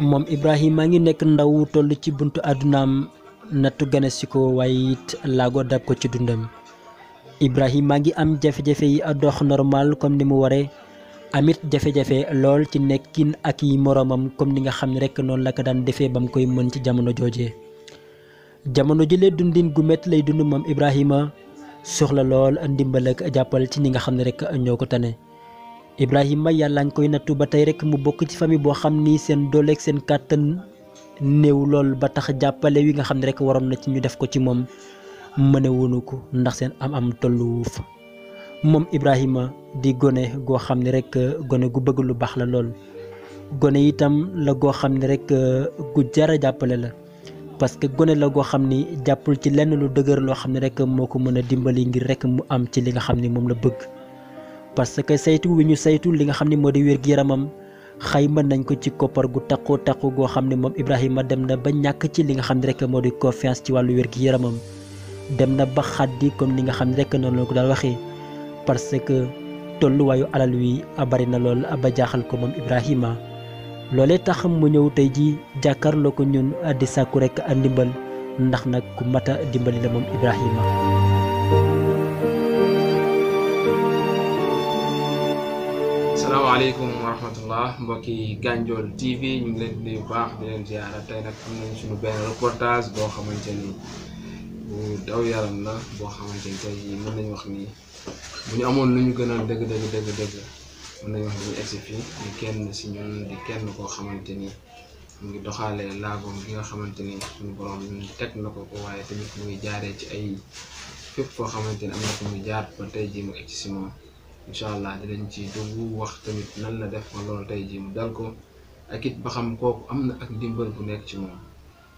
moom Ibrahima ngi nekk ndaw toll ci buntu àddunaam nattu gane si ko waaye it laago dab ko ci dundam. Ibrahima ngi am jafe-jafe yi dox normal comme ni mu waree amit jafe-jafe lool ci nekkin ak yi moroomam comme ni nga xam ne rek noonu la ko daan defee ba mu koy mën ci jamono jooje. jamono jëlee dundin gu métti lay dund moom Ibrahima soxla lool ndimbal ak jàppal ci ñi nga xam ne rek ñoo ko tane. Ibrahima yàlla ngi koy nattu ba tey rek mu bokk ci famille boo xam ni seen dooleeg seen kàttan néew lool ba tax jàppale wi nga xam ne rek waroon na ci ñu def ko ci moom mënewuñu ko ndax seen am tolluwu fa. moom Ibrahima di gone goo xam ne rek gone gu bëgg lu baax la lool gone itam la goo xam ne rek gu jara jàppale la parce que gone la goo xam ni jàppul ci lenn lu dëgër loo xam ne rek moo ko mën a dimbali ngir rek mu am ci li nga xam ni moom la bëgg. parce que saytu wi ñu saytu li nga xam ne moo di wér-gu-yaramam xayma nañ ko ci koppar gu takku goo xam ne moom Ibrahima dem na ba ñàkk ci li nga xam ne rek moo di confiance ci wàllu wér-gu-yaramam dem na ba xaddi comme ni nga xam ne rek noonu la ko daal waxee parce que tolluwaayu alal wi bari na lool ba jaaxal ko moom Ibrahima. loolee tax mu ñëw tey ji jàkkaarloo ko ñun di sàkku rek ndimbal ndax nag ku mata dimbali la moom Ibrahima. salaamaaleykum wa rahmatullah mbokki Gandiol TV ñu ngi leen di nuyu bu baax di leen ziara tey nag am nañ suñu benn reportage boo xamante ni bu daw yaram la boo xamante ni tey mën nañu wax ni bu ñu amoon lu ñu gën a dëgg mën nañu wax ni ñu egsi fii di kenn si ñun di kenn koo xamante ni mu ngi doxalee laagoom gi nga xamante ni suñu borom teg na ko waaye tamit mu ngi jaaree ci ay fépp foo xamante ni am na ko mu jaar ba tey jii mu egsi si moom. incha allah dinañ ci dugg wax tamit nan la def ma loolu tey jii mu dal ko ak it ba xam kooku am na ak ndimbal bu nekk ci moom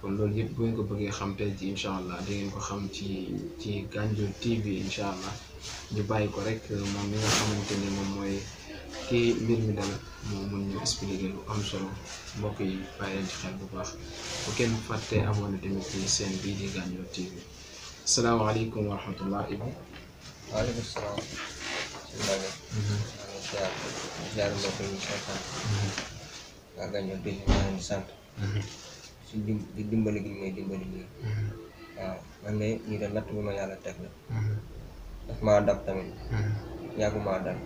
kon loolu yëpp bu ngeen ko bëggee xam tey jii incha allah di ngeen ko xam ci Gandiol TV incha allah ñu bàyyi ko rek moom mi nga xamante ni moom mooy kii mbir mi dal moo mun ñu expliquer lu am solo mbokk yi bàyyi leen ci xel bu baax bu kenn fàttee abonné tamit ci seen bii di Gandiol TV. asalaamaaleykum wa rahmatullah Ibou. waaleykum salaam. ziar mbokk yi seetaan waa Gandiol TV maa leen di sant si dimbali gi may dimbali nii waaw man de ñii de natt bi ma yàlla teg la daf maa dab tamit yàggu maa dal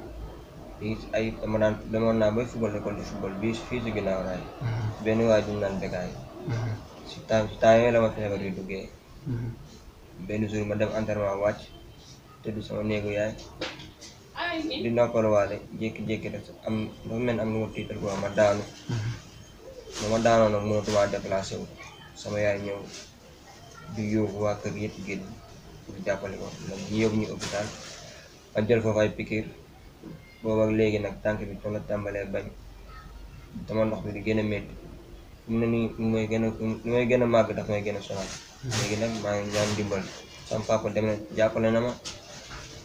fii ay demoon naa bay football école de football bii fii si ginnaaw raay benn waay duñ naan Bécaye si temps yooyu la ma feebar yu duggee benn jour ma dem entraînement wàcc tëdd sama néegu yaay di noppaluwaale jékki-jékki rek am dafa mel am lu ma tiital quoi ma daanu ba ma daanoo nag mënatumaa déplacé wu sama yaay ñëw di yóbbu waa kër yëpp génn pour jàppale ko nag ñu yóbbu ñu hôpital ma jël foofu ay piqûre boobu ak léegi nag tànk bi toog na tàmbalee bañ dama ndox bi di gën a métti fu mu ne nii lu may gën a màgg daf may gën a sonal léegi nag maa ngi ñaan ndimbal sama papa dem na jàppale na ma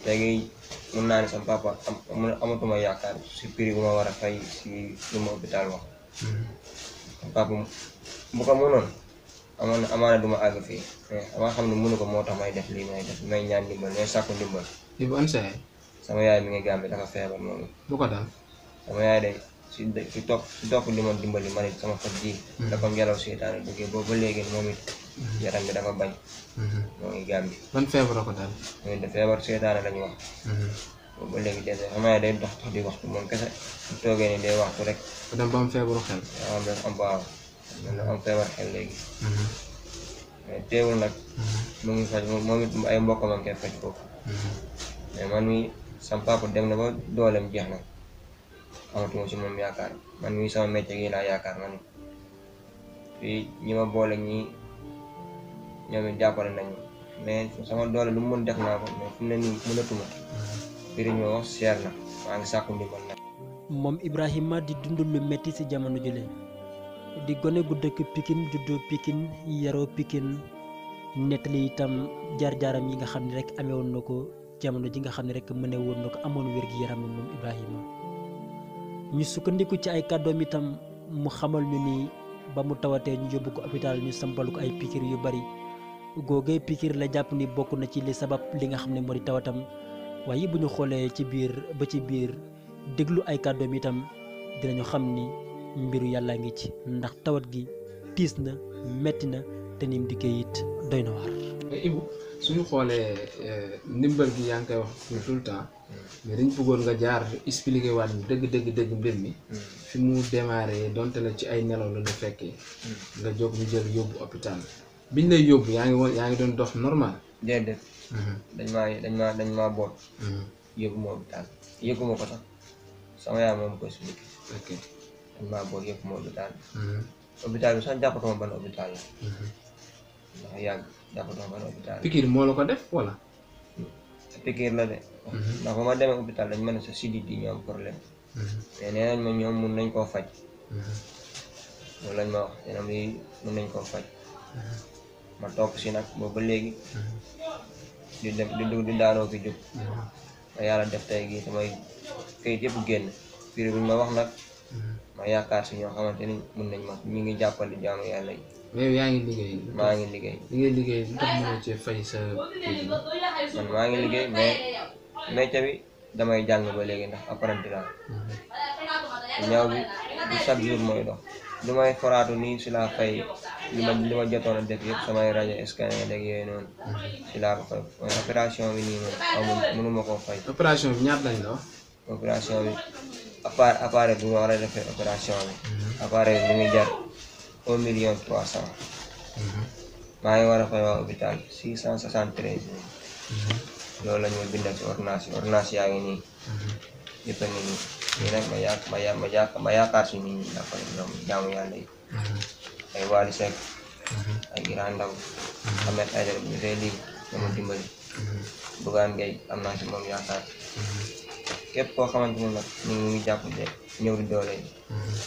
léegi mun naa ne sama papa amatuma yaakaar si prix bu ma war a fay si lu ma hôpital wax sama papa bu ko mënoon amaana du ma àgg fii mais ama xam ne mënu ko moo tax may def lii may def may ñaan ndimbal may sàkku ndimbal. Ibou an sa yaay. sama yaay mi ngi Gàmbi dafa feebar moom it. bu ko dal. sama yaay day si topp di ma dimbali man it sama fat ji dafa ngelaw seetaane duggee boobu ba léegi moom it yaram bi dafa bañ moo ngi Gàmbi. ban feebar ko dal. moom it feebar seetaane lañu wax boobu ba léegi dese sama yaay day dox tax di waxtu moom kese su toogee ni day waxtu rek ku dem ba am feebaru xel. waaw am feebar xel léegi mais teewul nag mu ngi faj moom it ay mbokkam a ngi koy faj foofu mais man mi sama papa dem na ba dooleem jeex na amatuma si moom yaakaar man mi sama métier gi laa yaakaar man fii ñi ma boole ñi ñoom it jàppale nañu mais sama doole lu mu mën def naa ko mais fu mu ne nii mënatuma firi ñu wax seer na maa ngi sàkku ndimbal nag. moom Ibrahima di dund lu metti ci jamono jile di gone gu dëkk Pikine juddoo Pikine yaroo Pikine nettali itam jaar-jaaram yi nga xam ne rek amee woon na ko jamono ji nga xam ne rek mëne woon na ko amoon wér-gi-yaram moom Ibrahima ñu sukkandiku ci ay kàddoom itam mu xamal ñu ni ba mu tawatee ñu yóbbu ko hôpital ñu sampal ko ay pikir yu bari googee pikir la jàpp ni bokk na ci li sabab li nga xam ne moo di tawatam waaye bu ñu xoolee ci biir ba ci biir déglu ay kàddoom itam dinañu xam ni mbiru yàlla ngi ci ndax tawat gi tiis na metti na te nim dikkee it doy na waar. Ibou suñu xoolee ndimbal gi yaa ngi koy wax tout le temps mais dañ bëggoon nga jaar expliquer waat ñu dëgg mbir mi fi mu démarré donte la ci ay nelaw la fekkee nga jóg ñu jël yóbbu hôpital biñ lay yóbbu yaa ngi doon dox normal. déedéet dañ maa boot yóbbu ma hôpital yëguma ko sax sama yaay moom ko expliqué. ok dañ maa boot yóbbu ma hôpital bi sax jàppatuma ban hôpital la ndax yàgg jàppatuma ban hôpital. piqûre moo la ko def wala. piqûre la de. ndax ba ma demee hôpital dañ ma ne sa sidit yi ñoo am problème. mais nee nañ ma ñoom mun nañ koo faj. loolu lañ ma wax nee na mun nañ koo faj. ma topp si nag boobu ba léegi. di daanoo fi jóg. ma yàlla def tey gii samay kayit yëpp génn prix bi ñu ma wax nag. ma yaakaar si ñoo xamante ni mun nañ ma ñu ngi jàppale jaamu yàlla yi. mais yaa ngi liggéey. maa ngi liggéey. li ngay liggéey lu tax mënoo cee fay sa man maa ngi liggéey mais métier bi damay jàng ba léegi ndax apprenti laa. ñaw bi du chaque jour mooy dox. lu may foraatu nii si laa fay li ma jotoon a def yëpp samay rajo scanner ak yooyu noonu. si laa ko fay mooy opération bi nii moom amul mënuma koo fay. opération bi ñaata lañ la wax. opération bi appareil bi ma war a defee opération bi. appareil bi mi ngi jar 1,300,000. maa ngi war a fay waa hôpital 673 000. loolu la ñu ma bindal si ordonnance yaa ngi nii. yëpp a ngi nii. lii nag ma yaakaar si nit ñi dafa ñoom jaamu yàlla yi. ay Wally Seck. ay Iran Ndaw. Ahmed Aïdara bu ñu fay lii dama dimbali. Bougane Gueye am naa si moom yaakaar. képp koo xamante ne nag ñu ngi jàppale ñëw di doole yi.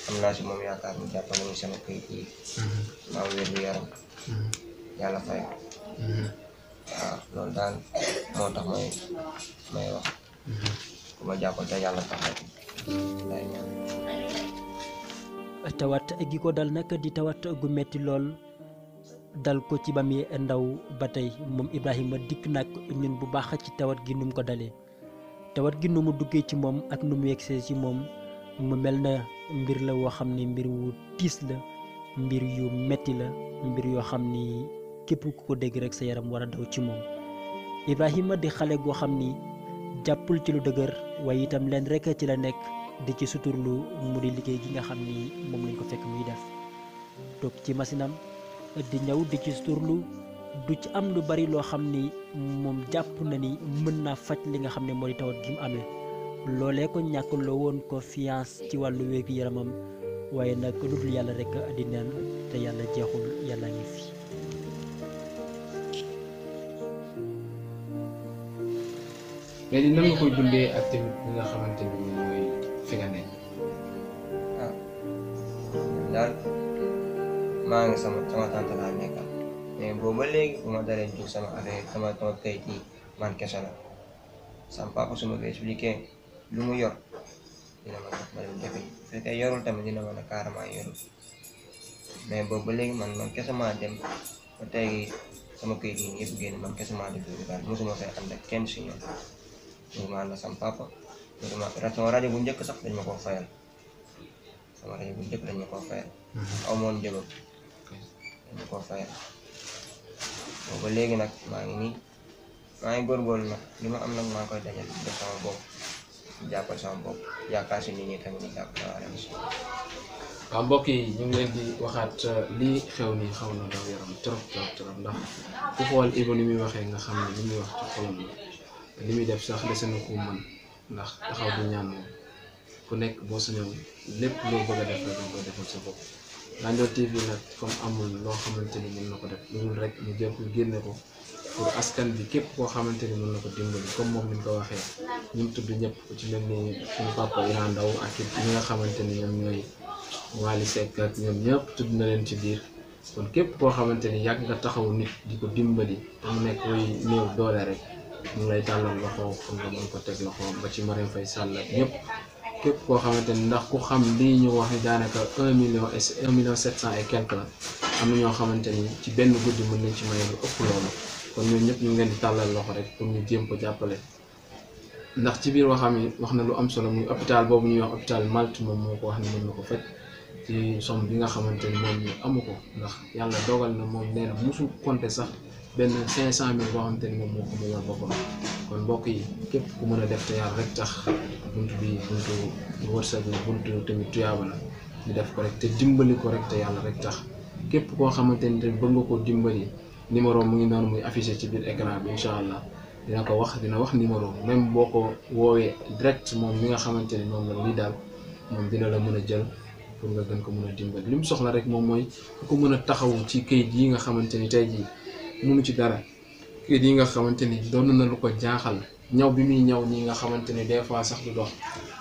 am naa si moom yaakaar mu jàppale ñu sama këyit yi. maa ngi wér gu yaram. yàlla fay ko. waaw loolu daal moo tax may wax. ku ma jàppal te yàlla tax rek lay ñaan. tawat gi ko dal nag di tawat gu metti lool dal ko ci ba muy ndaw ba tey moom Ibrahima dikk nag ñun bu baax ci tawat gi nu mu ko dalee tawat gi nu mu duggee ci moom ak nu mu yegsee ci moom mu mel na mbir la woo xam ne mbir wu tiis la mbir yu metti la mbir yoo xam ni képp ku ko dégg rek sa yaram war a daw ci moom Ibrahima di xale goo xam ni jàppul ci lu dëgër waaye itam leen rek ci la nekk di ci suturlu mu di liggéey gi nga xam ni moom lañ ko fekk muy def toog ci masinam di ñëw di ci suturlu du ci am lu bari loo xam ni moom jàpp na ni mën naa faj li nga xam ne moo di tawat gi mu amee loolee ko ñàkk loo woon confiance ci wàllu wér-gu yaramam waaye nag lu dul yàlla rek di neen te yàlla jeexul yàlla ngi fi. mais ni nan nga koy dundee ak tamit li nga xamante ni mooy fi nga nekk. ah daal maa ngi sama tante laa nekkal mais boobu ba léegi bu ma dalee jóg sama affaire sama kayit yi man kese la sama papa su ma ko expliqué lu mu yor dina ma jox ma dem defe bu fekkee yorul tamit dina ma ne carrément yorul mais boobu ba léegi man kese maa dem ba tey sama kayit yi yëpp génn man kese maa def daal mosuma fay ànd ak kenn si ñoom. mosuma ànd ak sama papa sama rajo bu njëkk sax dañ ma koo fayal sama rajo bu njëkk dañ ma koo fayal. aw moon jëbam dañ ma koo fayal boobu ba léegi nag maa ngi góorgóorlu nag li ma am nag maa ngi koy dajal def sama bopp jàppal sama bopp yaakaar si nit ñi tamit ñu jàpp sama rajo si. waaw mbokk yi ñu ngi leen di waxaat lii xew nii xaw na daw yaram trop ndax ku xool Ibou ni muy waxee nga xam ne li muy wax ci xolam la li muy def sax dese na ko mën ndax taxaw du ñaan moom ku nekk boo sañoon lépp loo bëgg a def rek nga koy defal sa bopp. Gandiol TV nag comme amul loo xamante ni mën na ko def loolu rek ñu jël ko génne ko pour askan bi képp koo xamante ni mën na ko dimbali comme moom ni mu ko waxee ñu mu tudd ñëpp ku ci mel ni suñu papa Iran Ndaw ak ñi nga xamante ni ñoom ñooy Wally Seck ak ñoom ñëpp tudd na leen ci biir kon képp koo xamante ni yàgg nga taxawu nit di ko dimbali te mu nekk way néew doole rek ñu lay tàllal loxo pour nga mën ko teg loxo ba ci Marème Faye Sall ak ñëpp képp koo xamante ni ndax ku xam lii ñu wax ni daanaka 1,700,000 et quelque la am na ñoo xamante ni ci benn guddi mën nañ ci may lu ëpp loolu kon ñun ñëpp ñu ngi leen di tàllal loxo rek pour ñu jéem ko jàppale ndax ci biir waxam yi wax na lu am solo muy hôpital boobu ñuy wax hôpital Malte moom moo ko wax ni mën na ko faj ci somme bi nga xamante ni moom ñu amu ko ndax yàlla dogal na moom nee na musul compter sax benn 500 000 boo xamante ni moom moo ko moomal boppam. kon mbokk yi képp ku mën a def te yàlla rek tax buntu bi buntu wërsëg la buntu tamit tuyaaba la ñu def ko rek te dimbali ko rek te yàlla rek tax képp koo xamante ni tamit bëgg nga koo dimbali numéro mu ngi noonu muy affiché ci biir écran bi incha allah dina ko wax dina wax numéro même boo ko woowee direct moom mi nga xamante ni moom la lii daal moom dina la mën a jël pour nga gën ko mën a dimbali li mu soxla rek moom mooy ku ko mën a taxawu ci kayit yi nga xamante ni tey jii mënu ci dara kayit yi nga xamante ni doon na lu ko jaaxal ñaw bi muy ñaw ñi nga xamante ni des fois sax du dox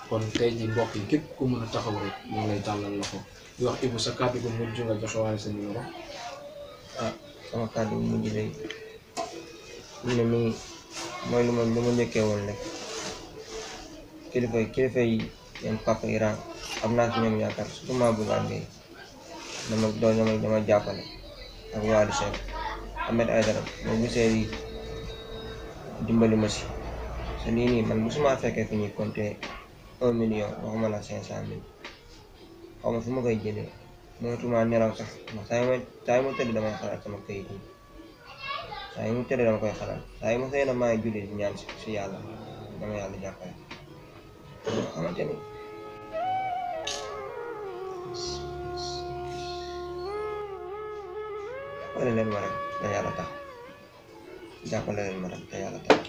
kon tey jii mbokk yi képp ku mën a taxaw rek moom lay tàllal loxo di wax Ibou sa kàddu gu mujj nga joxe waale sa numéro. sama kàddu gu mujj lay ñu ne mi mooy lu ma njëkkee woon rek kilifa yi ñoom Papa Iran am naa ci ñoom yaakaar surtout maa bu Gambie dama jàppale ak Wally Seck Ahmed Aïdara moom gisee yi dimbali ma si te lii nii man musuma fekkee fi ñuy compter 1 million waxuma la 500 000 xaw ma fu ma koy jëlee mënatuma nelaw sax ndax saa yi ma tëdd damay xalaat sama kayit yi saa yi mu tëdd dama koy xalaat saa yi ma xëy na maa ngi julli ñaan si yàlla dama yàlla jàppale nga xamante ni jàppale leen ma rek te yàlla tax jàppale leen ma rek te yàlla tax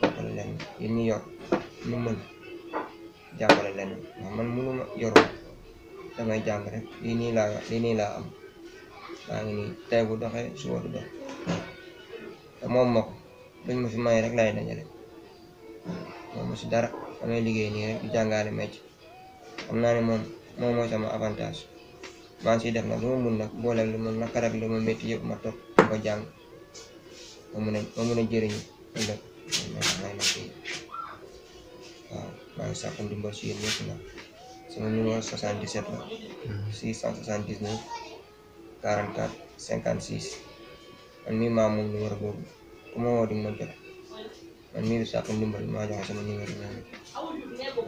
jàppale leen yéen ñi yor ñu mën jàppale leen ndax man mënuma yoru damay jàng rek lii nii laa am maa ngi nii tey bu doxee suba du dox te moom ma ko luñ ma fi may rek laay dajale moom ma si dara damay liggéey nii rek di jàngale mecc xam naa ne moom mooy sama avantage maa ngi siy def nag lu ma mun nag booleel lu ma naka rek lu ma métti yëpp ma toog di ko jàng ma mun a jëriñu ëllëg may na kii waaw maa ngi sàkku ndimbal si yéen ñëpp nag sama numéro 77 la 679 44 56 man mii maa moom numéro boobu ku ma woo di ma jot man mii di sàkku ndimbal maa joxe sama numéro ñoom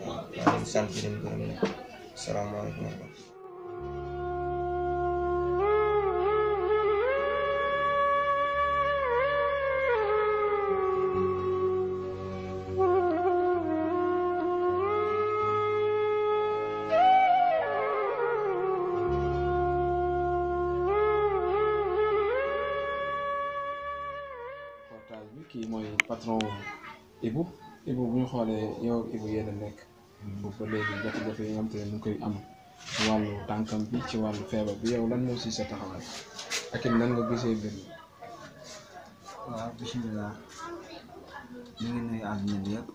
waaw maa leen sant di leen gërëm nag asalaamaaleykum wa rahmatulah. kii mooy patron Ibou bu ñu xoolee yow ak Ibou yéen a nekk boobu ba léegi jafe-jafe yi nga xam te ne mu ngi koy am ci wàllu tànkam bi ci wàllu feebar bi yow lan moo si sa taxawaay ak it nan nga gisee mbir mi. waaw bisimilah ñu ngi nuyu àdduna bi yëpp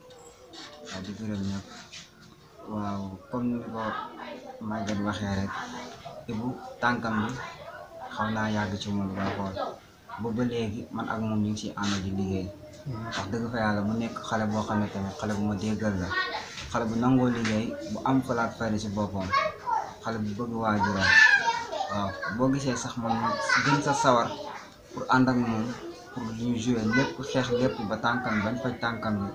waaw di gërëm ñëpp waaw comme ni ko Maguette waxee rek Ibou tànkam bi xaw naa yàgg ci moom ba xool boobu ba léegi man ak moom ñu ngi si ànd di liggéey wax dëgg fa yàlla mu nekk xale boo xam ne tamit xale bu ma déggal la xale bu nangoo liggéey bu am falaat fayda si boppam xale bu bëgg waajuram waaw boo gisee sax man gën sa sawar pour ànd ak moom pour ñu jouer lépp xeex lépp ba tànkam bañ faj tànkam bi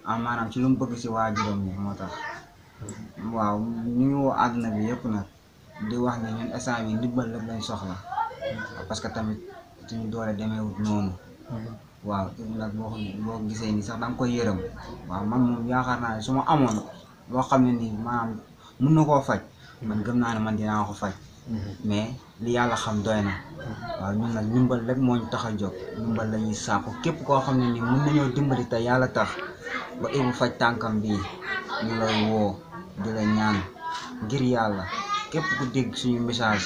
maanaam ci lu mu bëgg si waajuram bi moo tax waaw ñu ngi woo àdduna bi yëpp nag di wax ne ñun instant bi ndimbal lépp lañ soxla parce que tamit suñu doole demeewut noonu waaw nag boo gisee nii sax da nga koy yërëm waaw man moom yaakaar naa ne su ma amoon loo xam ne nii maanaam mun na koo faj man gëm naa ne man dinaa ko faj mais li yàlla xam doy na waaw ñun nag ndimbal rek moo ñu tax a jóg ndimbal la ñuy sàkku képp koo xam ne nii mun nañoo dimbali te yàlla tax ba Ibou faj tànkam bii ñu lay woo di la ñaan ngir yàlla képp ku dégg suñu message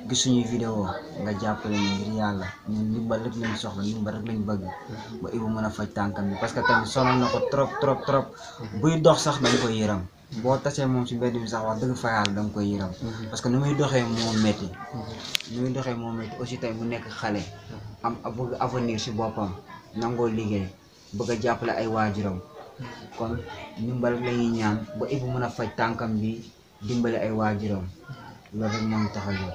gis suñuy vidéo nga jàppale ñu ngir yàlla ñun ndimbal rek lañ soxla ndimbal rek lañ bëgg ba Ibou mën a faj tànkam bi parce que tamit sonal na ko trop buy dox sax dañ koy yëram boo tasee moom si mbedd bi sax wax dëgg fa yàlla da nga koy yëram parce que nu muy doxee moo métti aussi tamit mu nekk xale am bëgg avenir si boppam nangoo liggéey bëgg a jàppale ay waajuram kon ndimbal rek la ñuy ñaan ba Ibou mën a faj tànkam bi dimbali ay waajuram loolu rek moo ñu tax a jóg